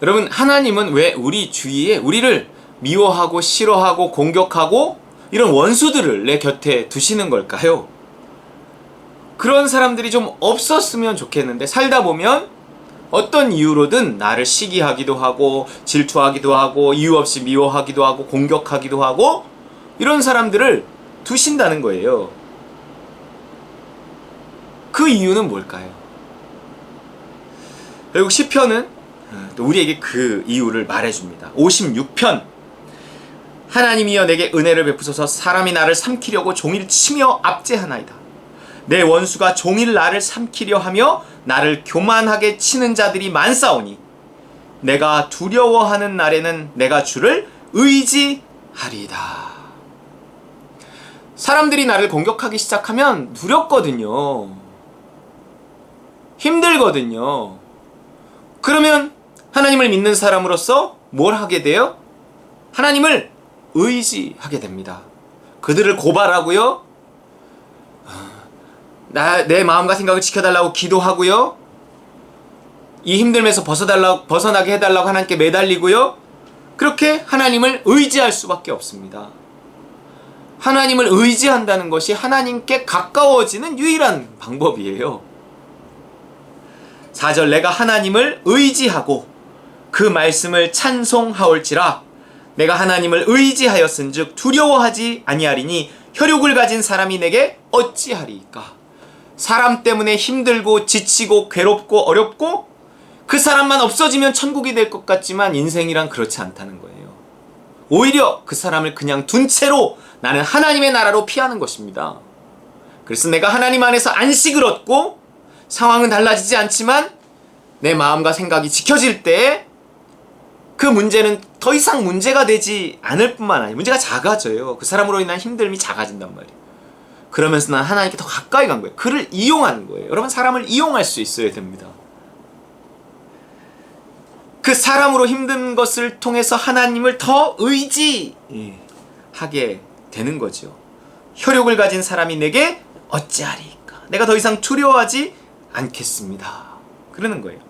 여러분, 하나님은 왜 우리 주위에 우리를 미워하고 싫어하고 공격하고 이런 원수들을 내 곁에 두시는 걸까요? 그런 사람들이 좀 없었으면 좋겠는데, 살다 보면 어떤 이유로든 나를 시기하기도 하고 질투하기도 하고 이유 없이 미워하기도 하고 공격하기도 하고 이런 사람들을 두신다는 거예요. 그 이유는 뭘까요? 결국 시편은 또 우리에게 그 이유를 말해줍니다. 56편, 하나님이여 내게 은혜를 베푸소서. 사람이 나를 삼키려고 종일 치며 압제하나이다. 내 원수가 종일 나를 삼키려 하며 나를 교만하게 치는 자들이 많사오니 내가 두려워하는 날에는 내가 주를 의지하리이다. 사람들이 나를 공격하기 시작하면 두렵거든요. 힘들거든요. 그러면 하나님을 믿는 사람으로서 뭘 하게 돼요? 하나님을 의지하게 됩니다. 그들을 고발하고요. 내 마음과 생각을 지켜달라고 기도하고요. 이 힘듦에서 벗어나게 해달라고 하나님께 매달리고요. 그렇게 하나님을 의지할 수밖에 없습니다. 하나님을 의지한다는 것이 하나님께 가까워지는 유일한 방법이에요. 4절, 내가 하나님을 의지하고 그 말씀을 찬송하올지라. 내가 하나님을 의지하였은즉 두려워하지 아니하리니 혈육을 가진 사람이 내게 어찌하리이까. 사람 때문에 힘들고 지치고 괴롭고 어렵고 그 사람만 없어지면 천국이 될 것 같지만 인생이란 그렇지 않다는 거예요. 오히려 그 사람을 그냥 둔 채로 나는 하나님의 나라로 피하는 것입니다. 그래서 내가 하나님 안에서 안식을 얻고 상황은 달라지지 않지만 내 마음과 생각이 지켜질 때 그 문제는 더 이상 문제가 되지 않을 뿐만 아니라 문제가 작아져요. 그 사람으로 인한 힘듦이 작아진단 말이에요. 그러면서 난 하나님께 더 가까이 간 거예요. 그를 이용하는 거예요. 여러분, 사람을 이용할 수 있어야 됩니다. 그 사람으로 힘든 것을 통해서 하나님을 더 의지하게 되는 거죠. 혈육을 가진 사람이 내게 어찌하리까. 내가 더 이상 두려워하지 않겠습니다. 그러는 거예요.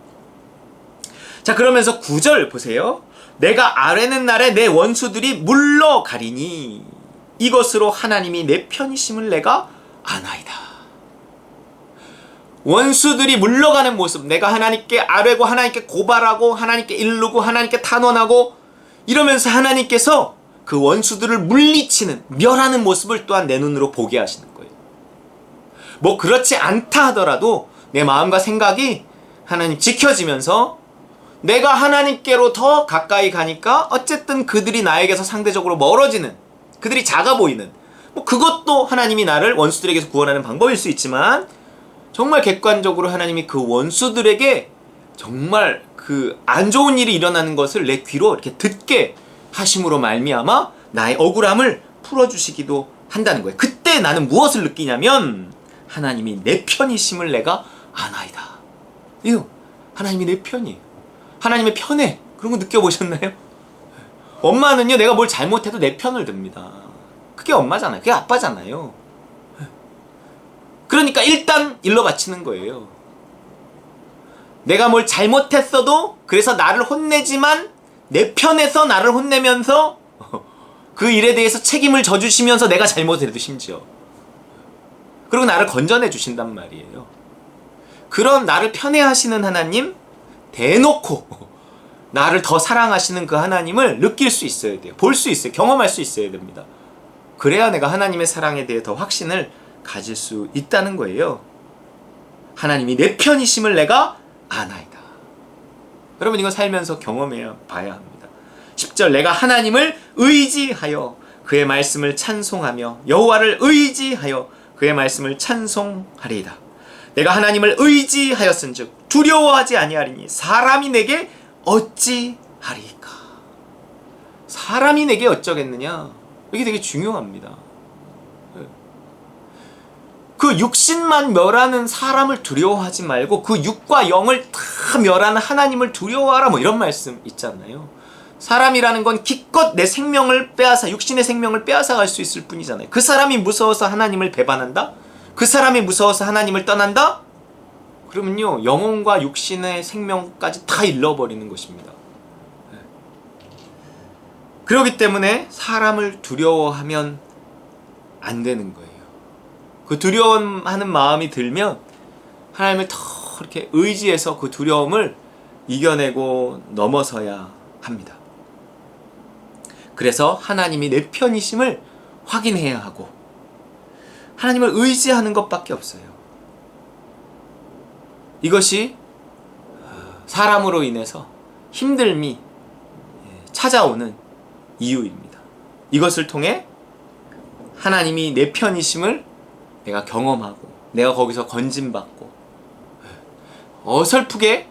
자, 그러면서 9절 보세요. 내가 아뢰는 날에 내 원수들이 물러가리니 이것으로 하나님이 내 편이심을 내가 아나이다. 원수들이 물러가는 모습, 내가 하나님께 아뢰고 하나님께 고발하고 하나님께 일르고 하나님께 탄원하고 이러면서 하나님께서 그 원수들을 물리치는, 멸하는 모습을 또한 내 눈으로 보게 하시는 거예요. 뭐 그렇지 않다 하더라도 내 마음과 생각이 하나님 지켜지면서 내가 하나님께로 더 가까이 가니까 어쨌든 그들이 나에게서 상대적으로 멀어지는, 그들이 작아 보이는, 뭐 그것도 하나님이 나를 원수들에게서 구원하는 방법일 수 있지만 정말 객관적으로 하나님이 그 원수들에게 정말 그 안 좋은 일이 일어나는 것을 내 귀로 이렇게 듣게 하심으로 말미암아 나의 억울함을 풀어주시기도 한다는 거예요. 그때 나는 무엇을 느끼냐면 하나님이 내 편이심을 내가 아나이다. 이거 하나님이 내 편이에요. 하나님의 편에 그런 거 느껴보셨나요? 엄마는요, 내가 뭘 잘못해도 내 편을 듭니다. 그게 엄마잖아요. 그게 아빠잖아요. 그러니까 일단 일러 바치는 거예요. 내가 뭘 잘못했어도 그래서 나를 혼내지만 내 편에서 나를 혼내면서 그 일에 대해서 책임을 져주시면서 내가 잘못해도 심지어 그리고 나를 건져내 주신단 말이에요. 그런 나를 편애하시는 하나님, 대놓고 나를 더 사랑하시는 그 하나님을 느낄 수 있어야 돼요. 볼 수 있어요. 경험할 수 있어야 됩니다. 그래야 내가 하나님의 사랑에 대해 더 확신을 가질 수 있다는 거예요. 하나님이 내 편이심을 내가 아나이다. 여러분, 이거 살면서 경험해 봐야 합니다. 10절, 내가 하나님을 의지하여 그의 말씀을 찬송하며 여호와를 의지하여 그의 말씀을 찬송하리이다. 내가 하나님을 의지하였은즉 두려워하지 아니하리니 사람이 내게 어찌하리이까. 사람이 내게 어쩌겠느냐, 이게 되게 중요합니다. 그 육신만 멸하는 사람을 두려워하지 말고 그 육과 영을 다 멸하는 하나님을 두려워하라, 뭐 이런 말씀 있잖아요. 사람이라는 건 기껏 내 생명을 빼앗아, 육신의 생명을 빼앗아 갈 수 있을 뿐이잖아요. 그 사람이 무서워서 하나님을 배반한다? 그 사람이 무서워서 하나님을 떠난다? 그러면요, 영혼과 육신의 생명까지 다 잃어버리는 것입니다. 그렇기 때문에 사람을 두려워하면 안 되는 거예요. 그 두려워하는 마음이 들면 하나님을 더 이렇게 의지해서 그 두려움을 이겨내고 넘어서야 합니다. 그래서 하나님이 내 편이심을 확인해야 하고 하나님을 의지하는 것밖에 없어요. 이것이 사람으로 인해서 힘듦이 찾아오는 이유입니다. 이것을 통해 하나님이 내 편이심을 내가 경험하고 내가 거기서 건짐받고 어설프게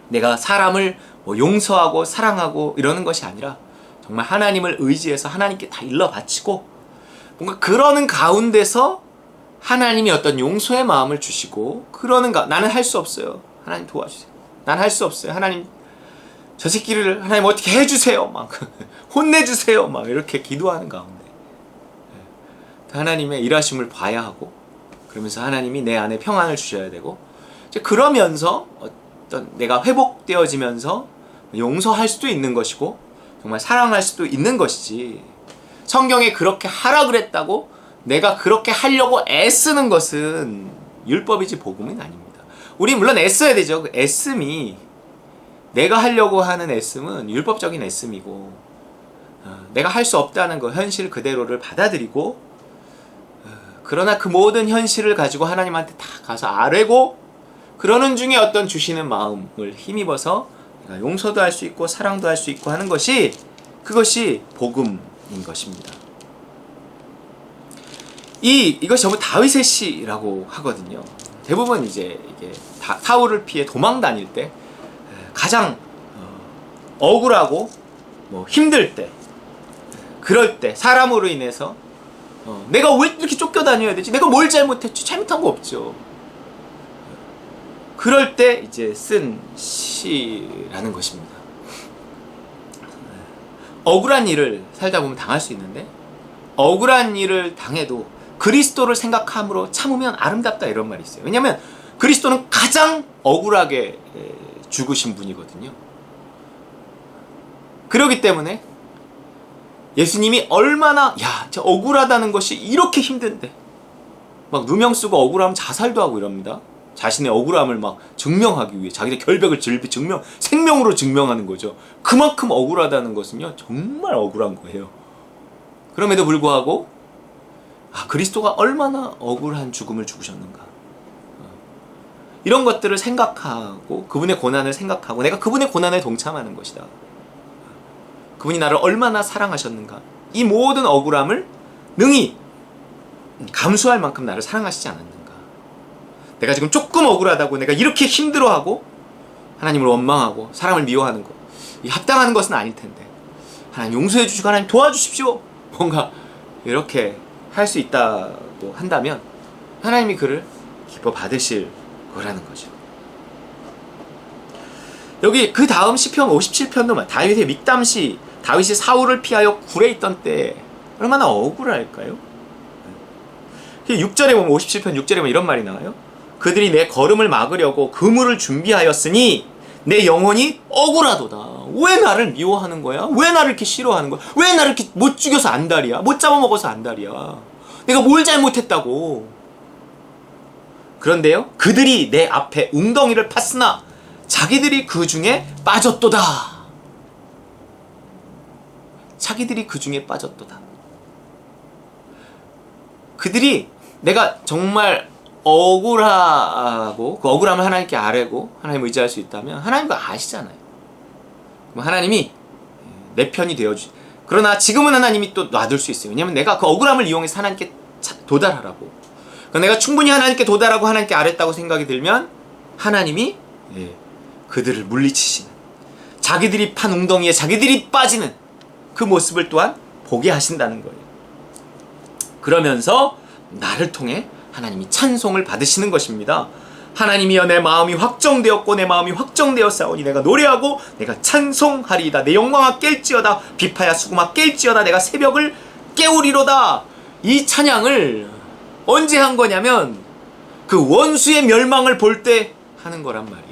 내가 사람을 용서하고 사랑하고 이러는 것이 아니라 정말 하나님을 의지해서 하나님께 다 일러 바치고 뭔가 그러는 가운데서 하나님이 어떤 용서의 마음을 주시고 나는 할 수 없어요. 하나님 도와주세요. 난 할 수 없어요. 하나님 저 새끼를 하나님 어떻게 해주세요. 막 혼내주세요. 막 이렇게 기도하는 가운데 하나님의 일하심을 봐야 하고 그러면서 하나님이 내 안에 평안을 주셔야 되고 이제 그러면서 어떤 내가 회복되어지면서 용서할 수도 있는 것이고 정말 사랑할 수도 있는 것이지 성경에 그렇게 하라 그랬다고 내가 그렇게 하려고 애쓰는 것은 율법이지 복음은 아닙니다. 우리 물론 애써야 되죠. 그 애씀이 내가 하려고 하는 애씀은 율법적인 애씀이고 내가 할 수 없다는 거 현실 그대로를 받아들이고 그러나 그 모든 현실을 가지고 하나님한테 다 가서 아뢰고 그러는 중에 어떤 주시는 마음을 힘입어서 내가 용서도 할 수 있고 사랑도 할 수 있고 하는 것이 그것이 복음인 것입니다. 이것이 전부 다윗의 시라고 하거든요. 대부분 이제 이게 사울을 피해 도망 다닐 때 가장 억울하고 힘들 때 그럴 때 사람으로 인해서 내가 왜 이렇게 쫓겨다녀야 되지? 내가 뭘 잘못했지? 잘못한 거 없죠. 그럴 때 이제 쓴 시라는 것입니다. 억울한 일을 살다 보면 당할 수 있는데 억울한 일을 당해도 그리스도를 생각함으로 참으면 아름답다 이런 말이 있어요. 왜냐하면 그리스도는 가장 억울하게 죽으신 분이거든요. 그렇기 때문에 예수님이 얼마나 저 억울하다는 것이 이렇게 힘든데 막 누명 쓰고 억울하면 자살도 하고 이럽니다. 자신의 억울함을 막 증명하기 위해 자기의 결백을 생명으로 증명하는 거죠. 그만큼 억울하다는 것은요 정말 억울한 거예요. 그럼에도 불구하고 그리스도가 얼마나 억울한 죽음을 죽으셨는가 이런 것들을 생각하고 그분의 고난을 생각하고 내가 그분의 고난에 동참하는 것이다. 그분이 나를 얼마나 사랑하셨는가 이 모든 억울함을 능히 감수할 만큼 나를 사랑하시지 않았는가. 내가 지금 조금 억울하다고 내가 이렇게 힘들어하고 하나님을 원망하고 사람을 미워하는 것 이 합당한 것은 아닐 텐데 하나님 용서해 주시고 하나님 도와주십시오 뭔가 이렇게 할 수 있다고 한다면 하나님이 그를 기뻐 받으실 거라는 거죠. 여기 그 다음 시편 57편도 다윗의 믹담시 다윗이 사울을 피하여 굴에 있던 때 얼마나 억울할까요? 6절에 보면 57편 6절에 보면 이런 말이 나와요. 그들이 내 걸음을 막으려고 그물을 준비하였으니 내 영혼이 억울하도다. 왜 나를 미워하는 거야? 왜 나를 이렇게 싫어하는 거야? 왜 나를 이렇게 못 죽여서 안달이야? 못 잡아먹어서 안달이야? 내가 뭘 잘못했다고? 그런데요, 그들이 내 앞에 웅덩이를 팠으나 자기들이 그 중에 빠졌도다. 자기들이 그 중에 빠졌도다. 그들이 내가 정말 억울하고 그 억울함을 하나님께 아뢰고 하나님 의지할 수 있다면 하나님 그거 아시잖아요. 그럼 하나님이 내 편이 되어주시. 그러나 지금은 하나님이 또 놔둘 수 있어요. 왜냐면 내가 그 억울함을 이용해서 하나님께 도달하라고. 그러니까 내가 충분히 하나님께 도달하고 하나님께 아뢰었다고 생각이 들면 하나님이 그들을 물리치시는 자기들이 판 웅덩이에 자기들이 빠지는 그 모습을 또한 보게 하신다는 거예요. 그러면서 나를 통해 하나님이 찬송을 받으시는 것입니다. 하나님이여 내 마음이 확정되었고 내 마음이 확정되었사오니 내가 노래하고 내가 찬송하리이다. 내 영광아 깰지어다. 비파야 수금아 깰지어다. 내가 새벽을 깨우리로다. 이 찬양을 언제 한 거냐면 그 원수의 멸망을 볼 때 하는 거란 말이에요.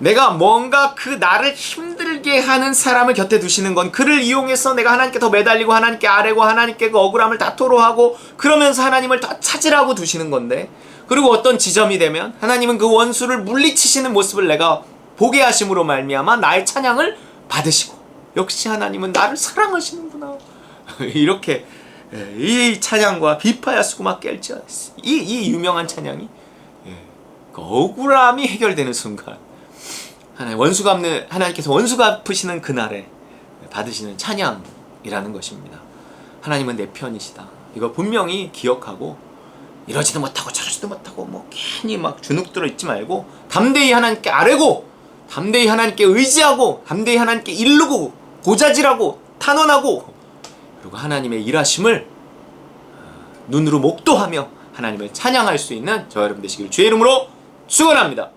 내가 뭔가 그 나를 힘들게 하는 사람을 곁에 두시는 건 그를 이용해서 내가 하나님께 더 매달리고 하나님께 아뢰고 하나님께 그 억울함을 다 토로하고 그러면서 하나님을 더 찾으라고 두시는 건데, 그리고 어떤 지점이 되면 하나님은 그 원수를 물리치시는 모습을 내가 보게 하심으로 말미암아 나의 찬양을 받으시고, 역시 하나님은 나를 사랑하시는구나 이렇게 이 찬양과 비파야수구마 깰지어 이 유명한 찬양이 그 억울함이 해결되는 순간 하나님께서 원수 갚으시는 그날에 받으시는 찬양이라는 것입니다. 하나님은 내 편이시다. 이거 분명히 기억하고, 이러지도 못하고 저러지도 못하고 뭐 괜히 막 주눅들어 있지 말고 담대히 하나님께 아뢰고, 담대히 하나님께 의지하고, 담대히 하나님께 일르고 고자질하고 탄원하고, 그리고 하나님의 일하심을 눈으로 목도하며 하나님을 찬양할 수 있는 저 여러분 되시길 주의 이름으로 축원합니다.